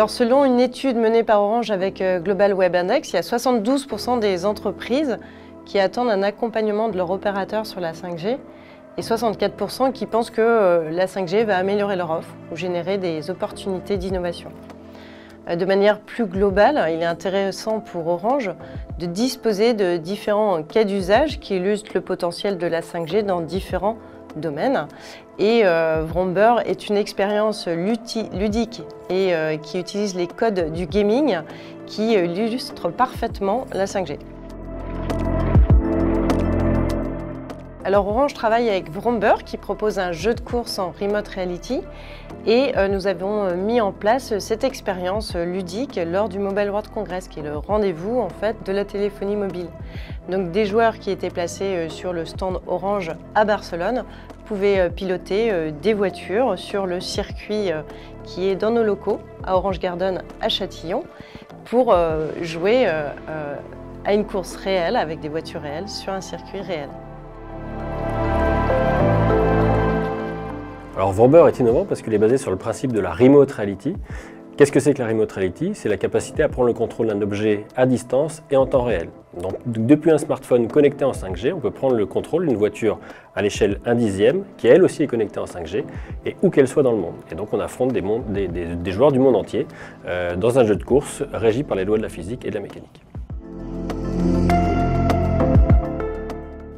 Alors selon une étude menée par Orange avec Global Web Index, il y a 72% des entreprises qui attendent un accompagnement de leur opérateur sur la 5G et 64% qui pensent que la 5G va améliorer leur offre ou générer des opportunités d'innovation. De manière plus globale, il est intéressant pour Orange de disposer de différents cas d'usage qui illustrent le potentiel de la 5G dans différents domaines. Et Vromber est une expérience ludique et qui utilise les codes du gaming qui illustrent parfaitement la 5G. Alors Orange travaille avec Vromber qui propose un jeu de course en remote reality et nous avons mis en place cette expérience ludique lors du Mobile World Congress qui est le rendez-vous en fait de la téléphonie mobile. Donc des joueurs qui étaient placés sur le stand Orange à Barcelone pouvaient piloter des voitures sur le circuit qui est dans nos locaux à Orange Garden à Châtillon pour jouer à une course réelle avec des voitures réelles sur un circuit réel. Alors Vromber est innovant parce qu'il est basé sur le principe de la remote reality. Qu'est-ce que c'est que la remote reality? C'est la capacité à prendre le contrôle d'un objet à distance et en temps réel. Donc, depuis un smartphone connecté en 5G, on peut prendre le contrôle d'une voiture à l'échelle 1/10, qui elle aussi est connectée en 5G, et où qu'elle soit dans le monde. Et donc on affronte des joueurs du monde entier dans un jeu de course régi par les lois de la physique et de la mécanique.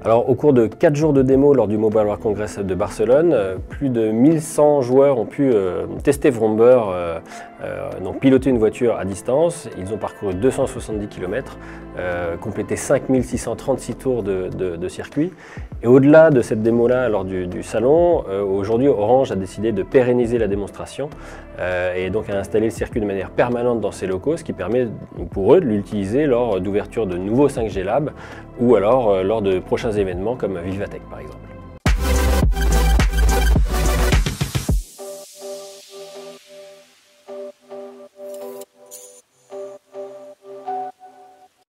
Alors, au cours de 4 jours de démo lors du Mobile World Congress de Barcelone, plus de 1100 joueurs ont pu tester Vromber, donc piloter une voiture à distance. Ils ont parcouru 270 km, complété 5636 tours de circuit. Et au-delà de cette démo-là, lors du salon, aujourd'hui Orange a décidé de pérenniser la démonstration et donc a installé le circuit de manière permanente dans ses locaux, ce qui permet pour eux de l'utiliser lors d'ouverture de nouveaux 5G Labs ou alors lors de prochains événements comme Vivatech par exemple.